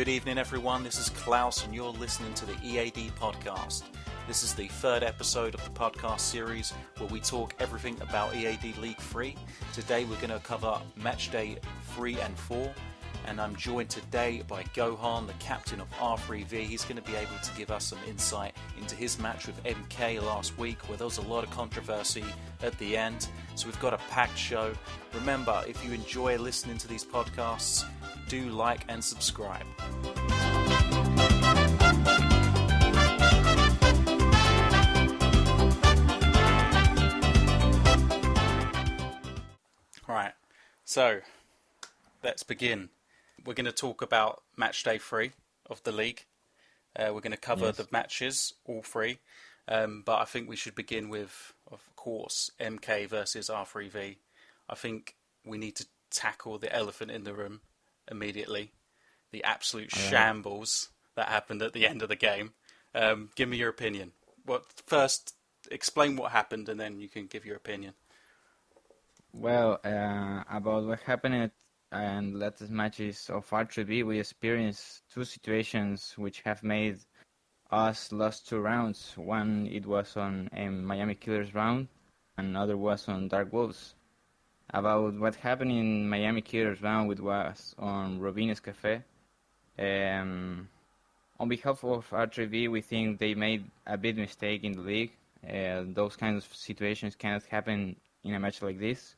Good evening, everyone. This is Klaus, and you're listening to the Eadn podcast. This is the third episode of the podcast series where we talk everything about Eadn League 3. Today we're going to cover match day 3 and 4, and I'm joined today by Gohan, the captain of R3V. He's going to be able to give us some insight into his match with MK last week, where there was a lot of controversy at the end. So we've got a packed show. Remember, if you enjoy listening to these podcasts, do like and subscribe. Alright, so let's begin. We're going to talk about match day 3 of the league. We're going to cover the matches, all three. But I think we should begin with, of course, MK versus R3V. I think we need to tackle the elephant in the room immediately. The absolute shambles that happened at the end of the game. Give me your opinion. First, explain what happened, and then you can give your opinion. Well, about what happened and latest matches of R3V, we experienced two situations which have made us lost 2 rounds. One, it was on a Miami Killers round, and another was on Dark Wolves. About what happened in Miami Killers round, which was on Robinho's Cafe. On behalf of R3V, we think they made a big mistake in the league. Those kinds of situations cannot happen in a match like this.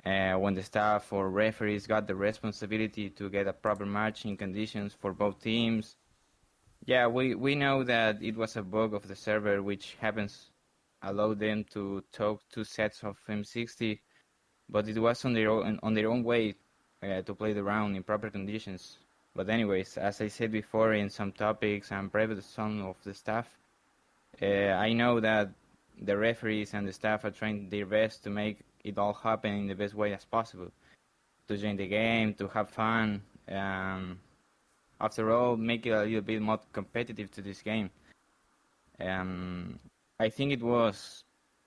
When the staff or referees got the responsibility to get a proper match in conditions for both teams. Yeah, we know that it was a bug of the server which happens allow them to talk 2 sets of M60, but it was on their own way to play the round in proper conditions. But anyways, as I said before in some topics and private some of the staff, I know that the referees and the staff are trying their best to make it all happen in the best way as possible, to join the game, to have fun, after all, make it a little bit more competitive to this game. I think it was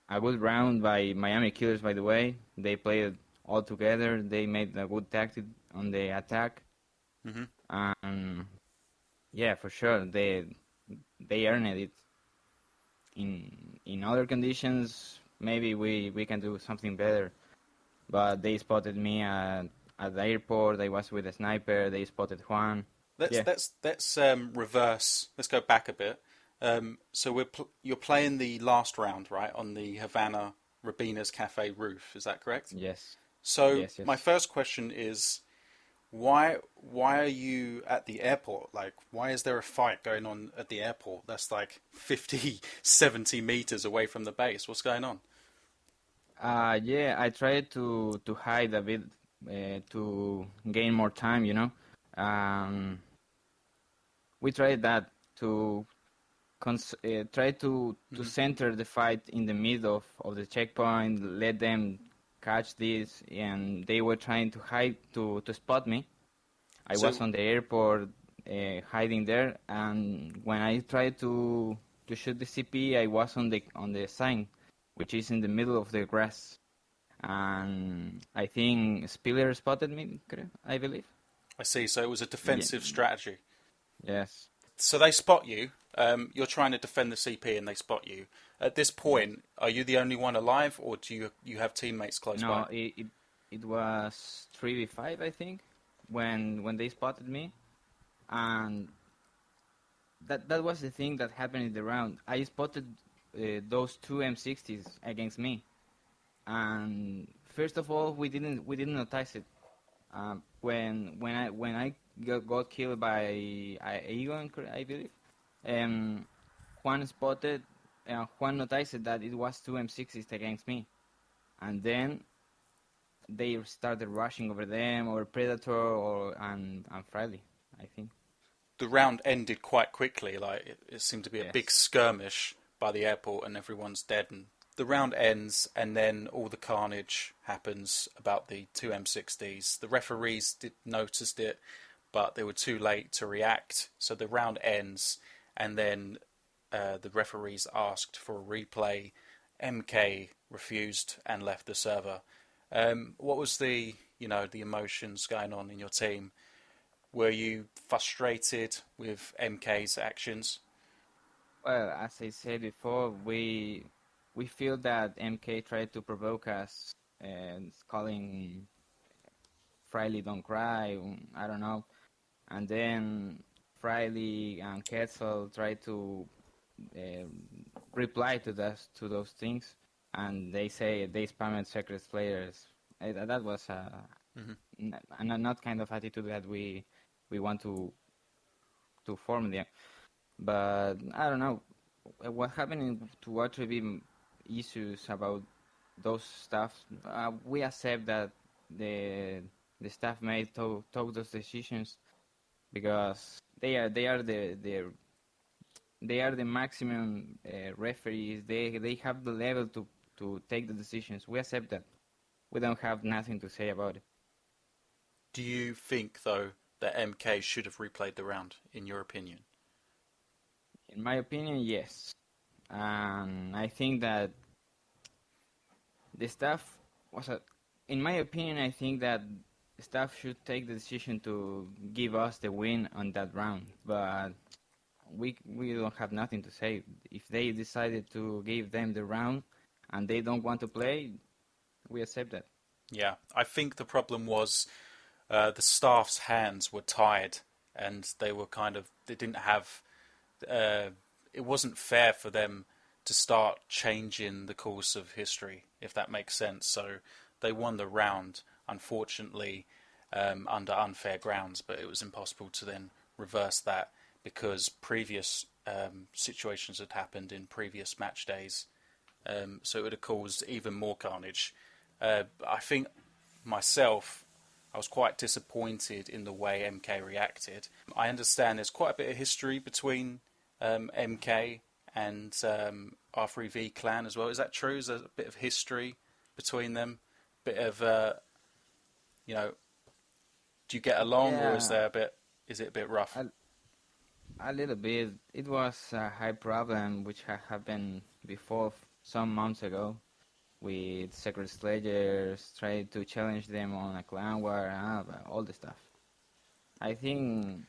a good round by Miami Killers, by the way. They played all together. They made a good tactic on the attack. Yeah, for sure, they earned it. In other conditions, maybe we can do something better. But they spotted me at the airport. I was with a sniper. They spotted Juan. Let's reverse. Let's go back a bit. So you're playing the last round, right, on the Havana Robinho's Cafe roof. Is that correct? Yes. So yes. My first question is, why are you at the airport? Like, why is there a fight going on at the airport? That's like 50, 70 meters away from the base. What's going on? Yeah, I tried to hide a bit to gain more time, you know. We tried that to try to center the fight in the middle of the checkpoint, let them catch this, and they were trying to hide to spot me. I was on the airport hiding there, and when I tried to shoot the CP, I was on the sign, which is in the middle of the grass. And I think Spiller spotted me, I believe. I see, so it was a defensive strategy. Yes. So they spot you, you're trying to defend the CP and they spot you. At this point, are you the only one alive, or do you have teammates close by? No, it was 3v5, I think, when they spotted me. And that was the thing that happened in the round. I spotted those 2 M60s against me. And first of all, we didn't notice it. When I got killed by Eadn, I believe, Juan spotted. Juan noticed that it was 2 M60s against me, and then they started rushing over them, or Predator, and Friday, I think. The round ended quite quickly. Like it seemed to be a big skirmish by the airport, and everyone's dead. And the round ends, and then all the carnage happens about the 2 M60s. The referees noticed it, but they were too late to react. So the round ends, and then the referees asked for a replay. MK refused and left the server. What was the emotions going on in your team? Were you frustrated with MK's actions? Well, as I said before, we feel that MK tried to provoke us and calling Friley don't cry, I don't know. And then Friley and Quetzal tried to uh, reply to those things, and they say they spammed secret players. That was not kind of attitude that we want to form there. But I don't know what happened to R3V issues about those stuff. We accept that the staff made took those decisions because they are the maximum referees. They have the level to take the decisions. We accept that. We don't have nothing to say about it. Do you think, though, that MK should have replayed the round, in your opinion? In my opinion, yes. And I think that the staff in my opinion, I think that the staff should take the decision to give us the win on that round. But we don't have nothing to say. If they decided to give them the round and they don't want to play, we accept that. Yeah, I think the problem was the staff's hands were tied, and they didn't have. It wasn't fair for them to start changing the course of history, if that makes sense. So they won the round, unfortunately, under unfair grounds, but it was impossible to then reverse that because previous situations had happened in previous match days. So it would have caused even more carnage. I think myself, I was quite disappointed in the way MK reacted. I understand there's quite a bit of history between MK and R3V clan as well. Is that true? Is there a bit of history between them? Bit of, do you get along, or is it a bit rough? A little bit. It was a high problem which had happened before some months ago with Secret Slayers, tried to challenge them on a clan war, all the stuff. I think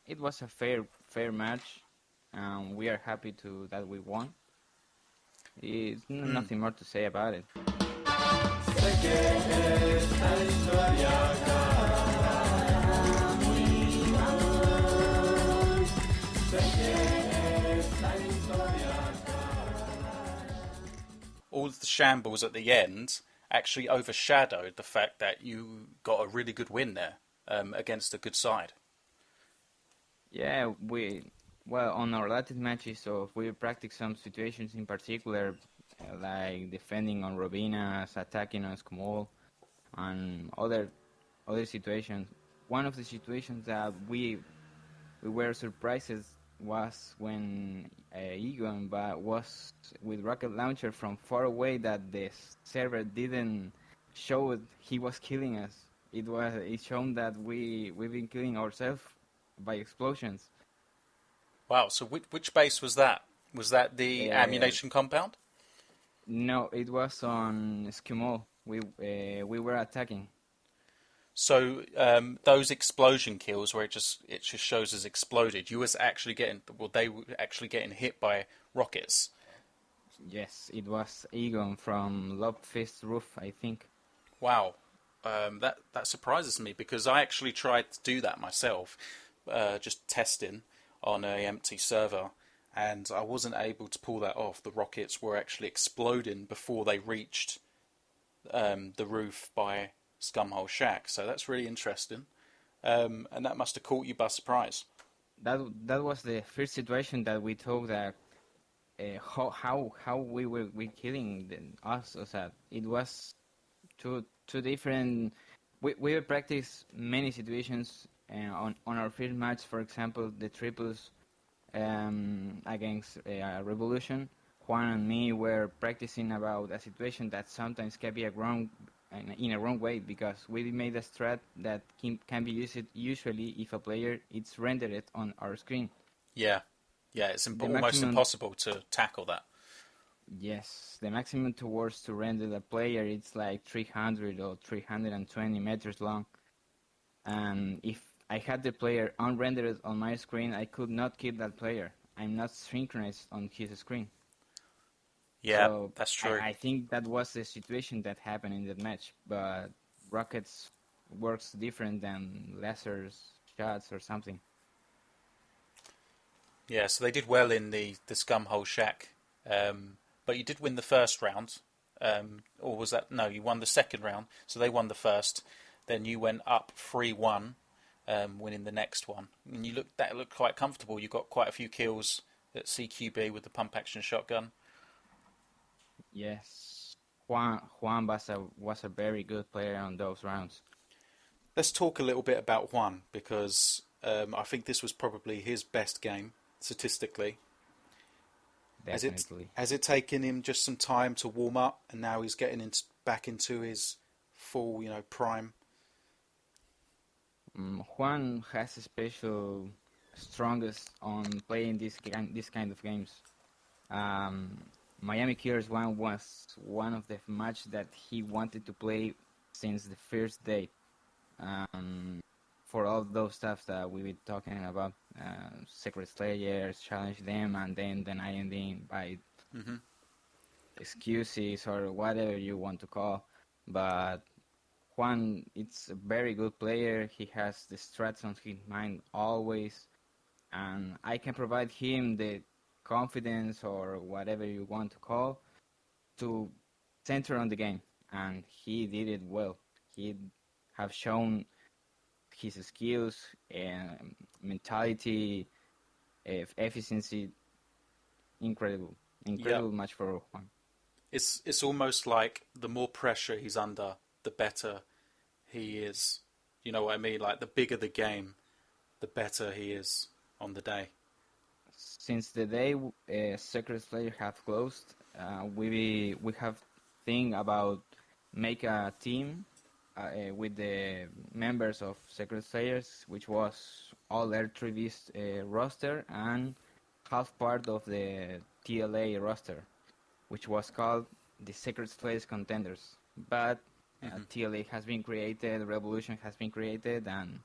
it was a fair match, and we are happy that we won. It's nothing more to say about it. All of the shambles at the end actually overshadowed the fact that you got a really good win there against a good side. Yeah, on our latest matches, so we practiced some situations in particular, like defending on Robinas, attacking on Skumol, and other situations. One of the situations that we were surprised was when Eadn was with rocket launcher from far away that the server didn't show he was killing us. It shown that we've been killing ourselves by explosions. Wow, so which base was that? Was that the ammunition compound? No, it was on Eskimo. We were attacking. So those explosion kills where it just shows as exploded, they were actually getting hit by rockets. Yes, it was Eadn from Lobfist Roof, I think. Wow, that surprises me because I actually tried to do that myself, just testing on a empty server, and I wasn't able to pull that off. The rockets were actually exploding before they reached the roof by Scumhole Shack, so that's really interesting, and that must have caught you by surprise. That was the first situation that we thought that how we were killing us. So it was two different. We practiced many situations on our first match. For example, the triples against Revolution. Juan and me were practicing about a situation that sometimes can be in a wrong way, because we made a strat that can be used usually if a player is rendered on our screen. Yeah, it's almost impossible to tackle that. Yes, the maximum towards to render the player it's like 300 or 320 meters long, and if I had the player unrendered on my screen, I could not kill that player. I'm not synchronized on his screen. Yeah, So that's true. I think that was the situation that happened in that match. But Rockets works different than Lasers shots or something. Yeah, so they did well in the Scumhole Shack, but you did win the first round, or was that no? You won the second round, so they won the first. Then you went up 3-1, winning the next one, and that looked quite comfortable. You got quite a few kills at CQB with the pump action shotgun. Yes, Juan was a very good player on those rounds. Let's talk a little bit about Juan because I think this was probably his best game statistically. Definitely. Has it taken him just some time to warm up, and now he's getting back into his full, prime? Juan has a special strongest on playing this kind of games. Miami Killers 1 was one of the match that he wanted to play since the first day. For all those stuff that we were talking about, Secret Slayers, challenge them, and then denying them by excuses or whatever you want to call. But Juan, it's a very good player. He has the strats on his mind always, and I can provide him the confidence or whatever you want to call to center on the game, and he did it well. He have shown his skills and mentality, efficiency, incredible match for Juan. It's almost like the more pressure he's under, the better he is. You know what I mean? Like the bigger the game, the better he is on the day. Since the day Secret Slayer have closed, we have think about make a team with the members of Secret Slayers, which was all R3V's roster and half part of the TLA roster, which was called the Secret Slayers Contenders. But TLA has been created, Revolution has been created, and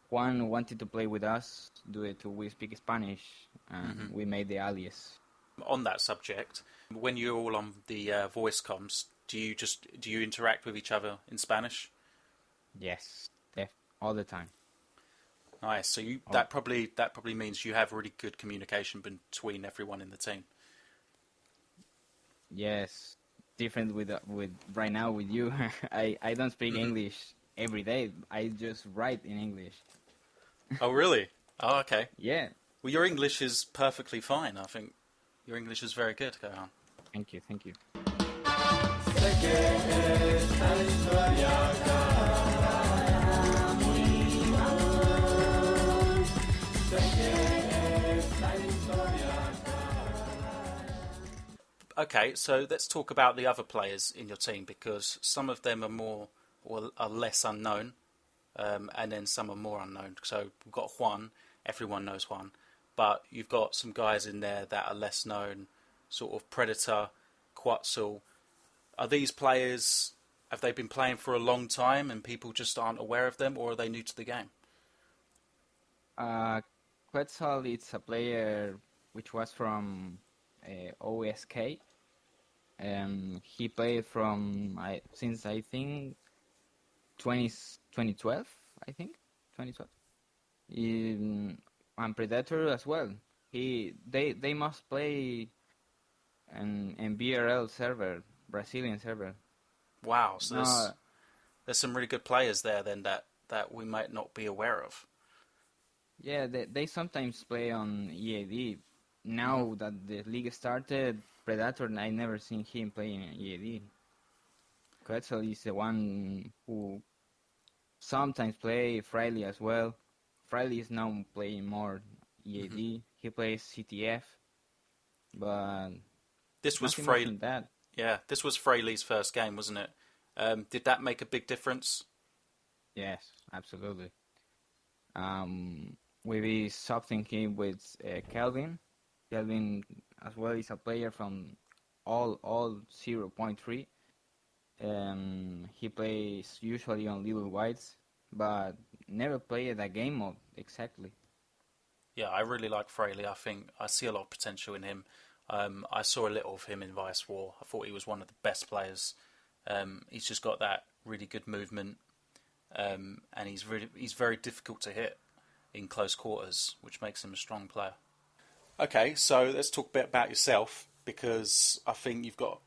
Juan wanted to play with us due to we speak Spanish, and we made the alias. On that subject, when you're all on the voice comms, do you interact with each other in Spanish? Yes, all the time. Nice. So that probably means you have really good communication between everyone in the team. Yes, different with right now with you. I don't speak English every day. I just write in English. Oh really? Oh okay. Yeah. Well, your English is perfectly fine. I think your English is very good. Go on. Thank you. Okay, so let's talk about the other players in your team because some of them are more or are less unknown, and then some are more unknown. So we've got Juan. Everyone knows Juan, but you've got some guys in there that are less known, sort of Predator, Quetzal. Are these players? Have they been playing for a long time and people just aren't aware of them, or are they new to the game? Quetzal is a player which was from OSK. He played since I think 2012. I think 2012. And Predator as well. They must play in BRL server, Brazilian server. Wow, so there's some really good players there then that we might not be aware of. Yeah, they sometimes play on EAD. Now that the league started, Predator, I never seen him play in EAD. Quetzal is the one who sometimes play Friley as well. Friley is now playing more EAD. He plays CTF, but this was Fraley. Yeah, this was Fraley's first game, wasn't it? Did that make a big difference? Yes, absolutely. We be something him with Kelvin. Kelvin as well is a player from all 0.3. He plays usually on little whites, but never played a game mode exactly. Yeah, I really like Fraley. I think I see a lot of potential in him. I saw a little of him in Vice War. I thought he was one of the best players. He's just got that really good movement, and he's very difficult to hit in close quarters, which makes him a strong player. Okay, so let's talk a bit about yourself, because I think you've got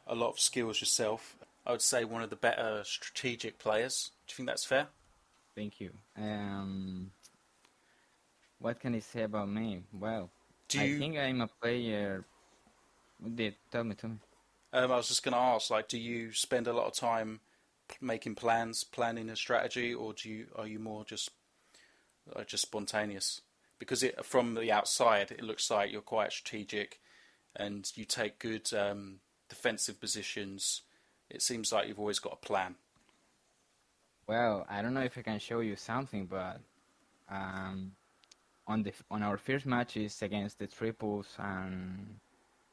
a lot of skills yourself. I would say one of the better strategic players. Do you think that's fair? Thank you. What can I say about me? Well, I think I'm a player. Tell me. I was just going to ask, like, do you spend a lot of time making plans, planning a strategy, or are you more just spontaneous? Because from the outside, it looks like you're quite strategic, and you take good defensive positions. It seems like you've always got a plan. Well, I don't know if I can show you something, but on our first matches against the Triples and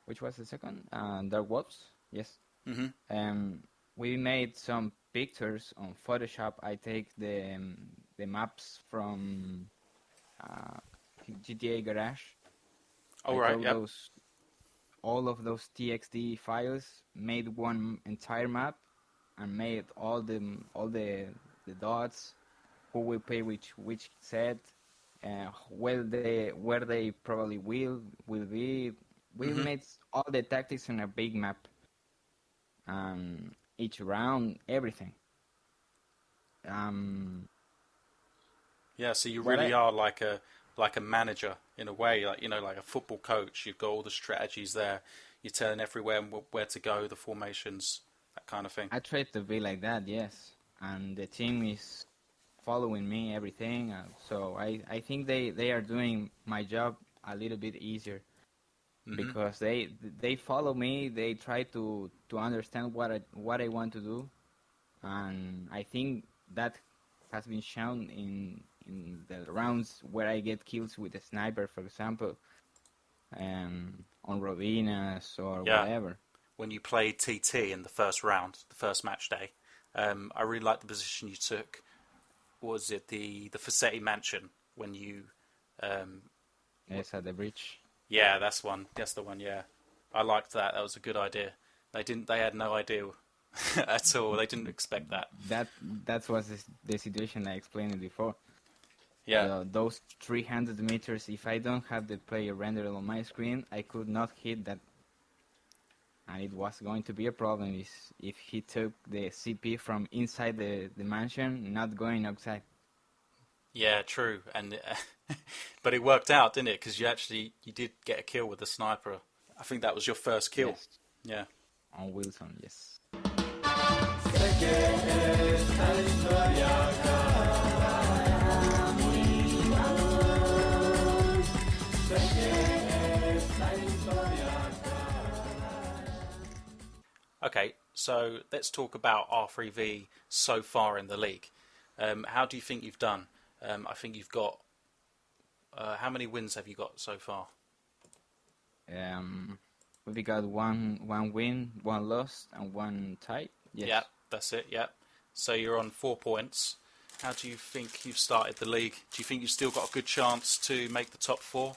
which was the second? Dark Wolves. Yes. Mm-hmm. We made some pictures on Photoshop. I take the maps from GTA Garage. Oh, right. Yeah. All of those TXT files, made one entire map, and made all the dots, who will play which set, where they probably will be. We made all the tactics on a big map, each round, everything. Yeah, so you really are like a manager in a way, like like a football coach. You've got all the strategies there. You're telling everywhere where to go, the formations, that kind of thing. I try to be like that, yes. And the team is following me, everything. So I think they are doing my job a little bit easier. Because they follow me, they try to understand what I want to do, and I think that has been shown in the rounds where I get kills with a sniper, for example, on Rovinas or whatever. When you played TT in the first round, the first match day, I really liked the position you took. Was it the Facsetti Mansion when you? Yes, at the bridge. Yeah, that's one. That's the one. Yeah, I liked that. That was a good idea. They had no idea at all. They didn't expect that. That was the situation I explained before. Yeah. Those 300 meters. If I don't have the player rendered on my screen, I could not hit that, and it was going to be a problem if he took the CP from inside the mansion, not going outside. Yeah, true, and but it worked out, didn't it? Because you did get a kill with the sniper. I think that was your first kill. Yes. Yeah. On Wilson, yes. Okay, so let's talk about R3V so far in the league. How do you think you've done? I think you've got... how many wins have you got so far? We got one win, one loss, and one tie. Yes. Yeah, that's it, yeah. So you're on 4 points. How do you think you've started the league? Do you think you've still got a good chance to make the top 4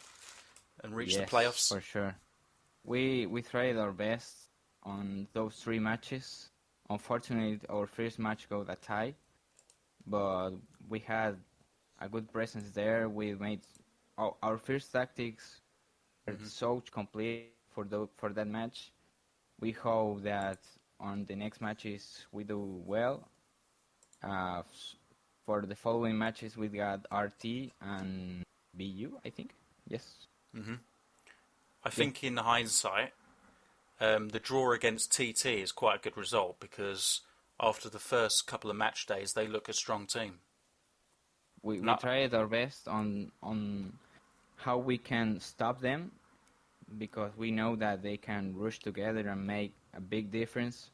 and reach the playoffs? Yes, for sure. We tried our best on those 3 matches. Unfortunately, our first match got a tie, but we had a good presence there. We made our first tactics were so complete for that match. We hope that on the next matches we do well. For the following matches, we got RT and BU, I think. Yes. I think in hindsight, the draw against TT is quite a good result, because after the first couple of match days, they look a strong team. We tried our best on how we can stop them, because we know that they can rush together and make a big difference.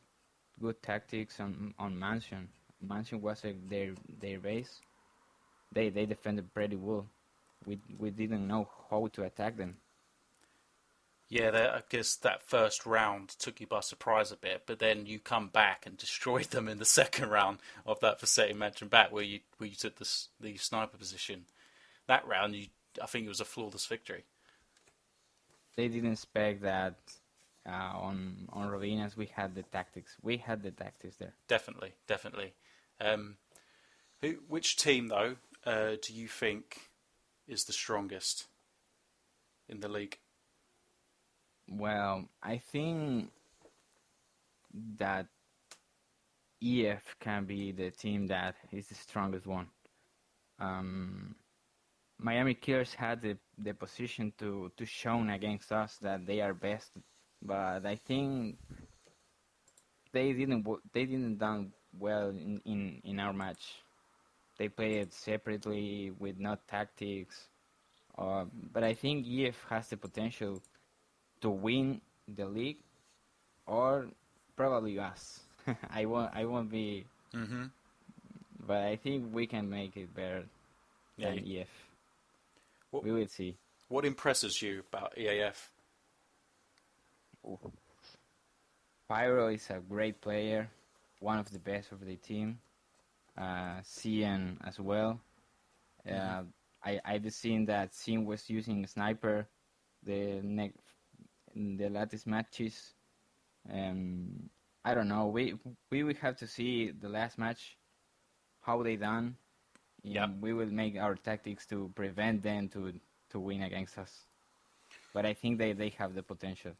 Good tactics on Mansion. Mansion was their base. They defended pretty well. We didn't know how to attack them. Yeah, I guess that first round took you by surprise a bit, but then you come back and destroyed them in the second round of that Vassetti mentioned back, where you took the sniper position. That round, I think it was a flawless victory. They didn't expect that on Rovinas we had the tactics. We had the tactics there. Definitely, definitely. Um, which team though do you think is the strongest in the league? Well, I think that EF can be the team that is the strongest one. Um, Miami Killers had the position to show against us that they are best, but I think they didn't done well in our match. They played separately with no tactics, but I think EF has the potential to win the league or probably us. I won't be, Mm-hmm. but I think we can make it better Yeah. than EF. What We will see. what impresses you about EAF? Pyro is a great player, one of the best of the team. Cian as well. Mm-hmm. I've seen that Cian was using sniper the in the latest matches. I don't know. We will have to see the last match how they done. Yep. We will make our tactics to prevent them to win against us. But I think they have the potential.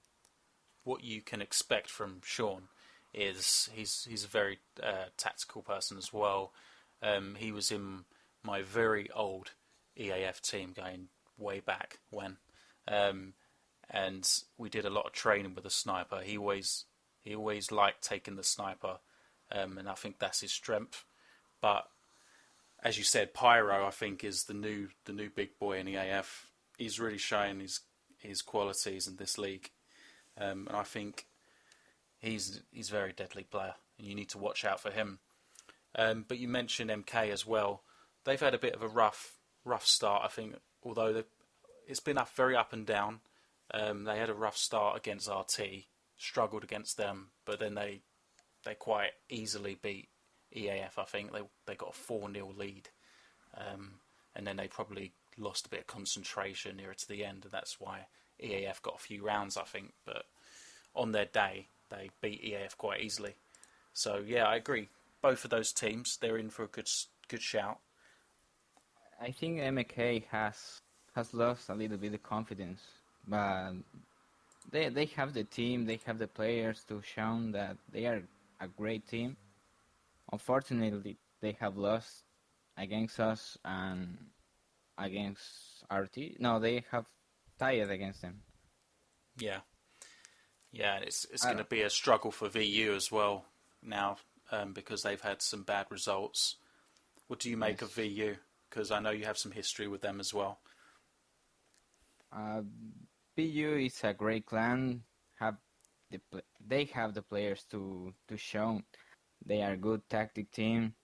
What you can expect from Sean is he's a very tactical person as well. He was in my very old EAF team going way back when, and we did a lot of training with a sniper. He always liked taking the sniper, and I think that's his strength. But as you said, Pyro I think is the new big boy in EAF. He's really showing his qualities in this league. And I think he's a very deadly player, and you need to watch out for him. But you mentioned MK as well. They've had a bit of a rough start, I think. Although it's been very up and down. They had a rough start against RT, struggled against them, but then they quite easily beat EAF. I think they got a 4-0 lead, and then they probably lost a bit of concentration nearer to the end, and that's why EAF got a few rounds, I think, but on their day, they beat EAF quite easily. So, yeah, I agree. Both of those teams, they're in for a good shout. I think MK has lost a little bit of confidence, but they have the team, they have the players to show that they are a great team. Unfortunately, they have lost against us and against RT. No, they have tied against them. Yeah. Yeah, it's going to be a struggle for VU as well now, because they've had some bad results. What do you make of VU? Because I know you have some history with them as well. VU is a great clan. They have the players to show they are a good tactic team.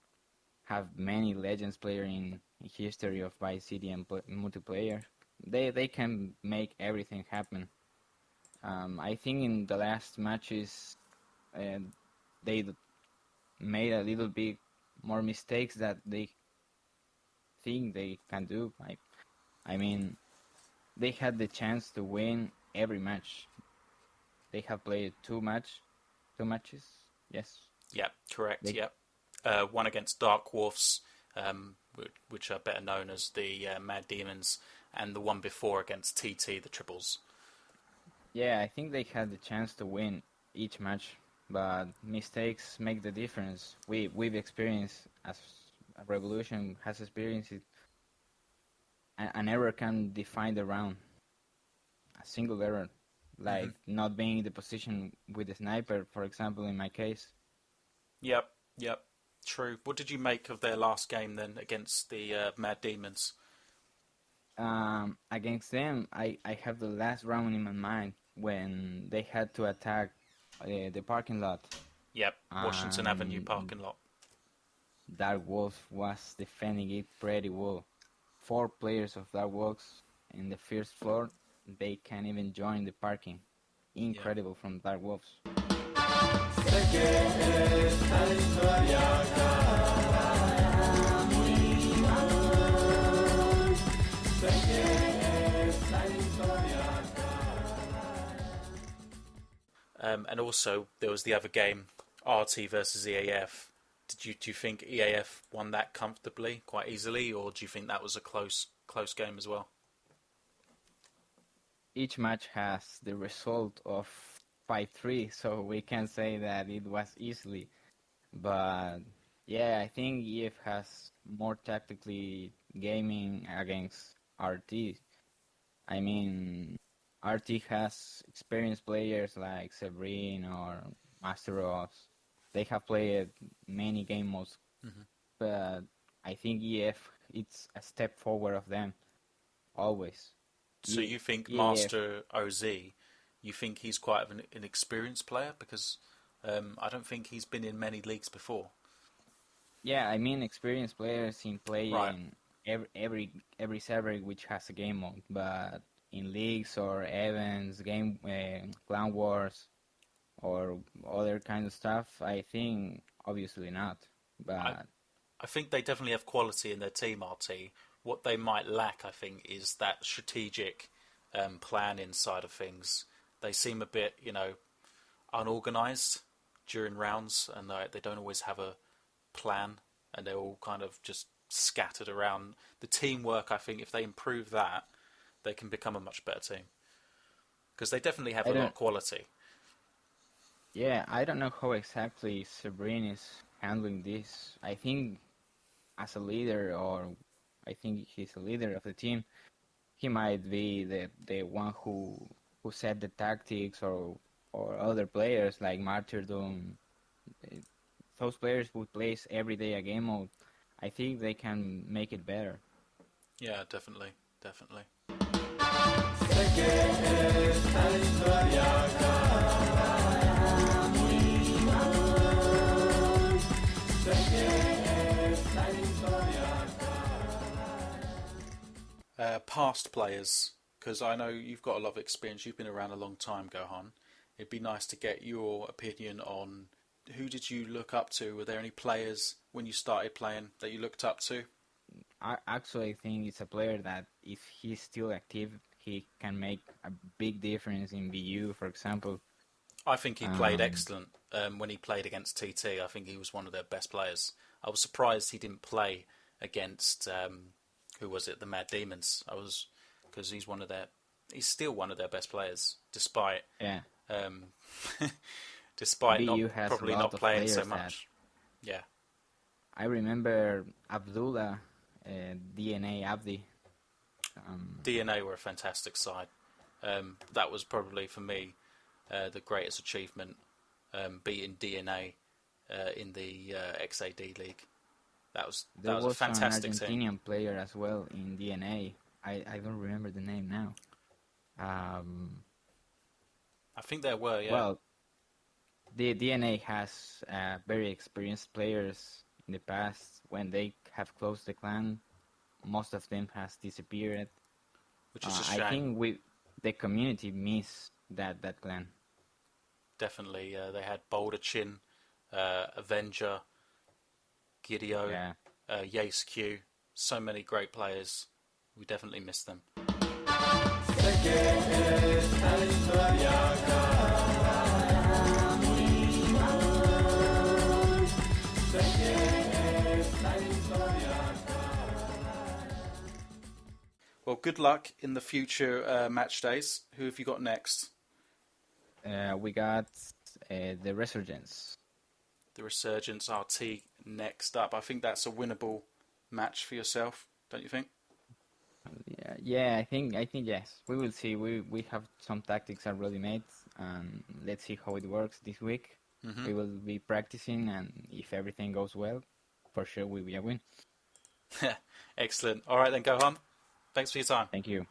Have many legends player in history of Vice City and multiplayer. They can make everything happen. I think in the last matches, they made a little bit more mistakes that they think they can do. I mean, they had the chance to win every match. They have played two matches. Yes. Yep, correct. Yep. One against Dark Wolves, which are better known as the Mad Demons, and the one before against TT, the Triples. Yeah, I think they had the chance to win each match, but mistakes make the difference. We've experienced, as Revolution has experienced it, an error can define the round. A single error, like not being in the position with the sniper, for example, in my case. Yep, true. What did you make of their last game then against the Mad Demons? Against them, I have the last round in my mind when they had to attack the parking lot. Yep, Washington Avenue parking lot. Dark Wolf was defending it pretty well. 4 players of Dark Wolves in the first floor. they can even join the parking. Incredible from Dark Wolves. Sé que esta historia acabará muy mal. Sé que esta historia acabará. And also, there was the other game, RT versus EAF. Do you think EAF won that comfortably, quite easily, or do you think that was a close game as well? Each match has the result of 5-3, so we can say that it was easily. But yeah, I think EF has more tactically gaming against RT. I mean, RT has experienced players like Severin or Masteros. They have played many game modes, but I think EF it's a step forward of them always. So you think EF, Master OZ, you think he's quite an experienced player? Because I don't think he's been in many leagues before. Yeah, I mean experienced players in playing Right. every server which has a game mode, but in leagues or events, clan wars, or other kind of stuff, I think obviously not. But I think they definitely have quality in their team, RT. What they might lack, I think, is that strategic planning side of things. They seem a bit, unorganised during rounds, and they don't always have a plan, and they're all kind of just scattered around. The teamwork, I think, if they improve that, they can become a much better team. Because they definitely have a lot of quality. yeah, I don't know how exactly Severin is handling this. I think as a leader, or I think he's a leader of the team, he might be the one who set the tactics, or other players like Martyrdom. Those players who plays every day a game mode, I think they can make it better. Yeah, definitely. Sé que esta historia acabará muy mal. Sé que esta historia acabará. Past players, because I know you've got a lot of experience. You've been around a long time, Gohan. It'd be nice to get your opinion on who did you look up to? Were there any players when you started playing that you looked up to? I actually think it's a player that if he's still active, he can make a big difference in VU, for example. I think he played excellent when he played against TT. I think he was one of their best players. I was surprised he didn't play against who was it? The Mad Demons. Because he's still one of their best players, despite despite VU has probably a lot not of playing so players much. Yeah. I remember Abdullah, DNA Abdi. DNA were a fantastic side. That was probably for me the greatest achievement, beating DNA in the XAD league. That was a fantastic an team. Argentinian player as well in DNA. I don't remember the name now. I think there were, yeah. Well, the DNA has very experienced players in the past. When they have closed the clan, most of them has disappeared. Which is a shame. I think the community miss that clan. Definitely, they had Boulder Chin, Avenger, Gideon, Yace Q. So many great players. We definitely miss them. Sé que esta historia acabará muy mal. Sé que esta historia acabará. Well, good luck in the future match days. Who have you got next? We got the Resurgence. The Resurgence RT next up. I think that's a winnable match for yourself, don't you think? Yeah, I think yes. We will see. We have some tactics already made, and let's see how it works this week. Mm-hmm. We will be practicing, and if everything goes well, for sure we will win. Excellent. All right then, Gohan. Thanks for your time. Thank you.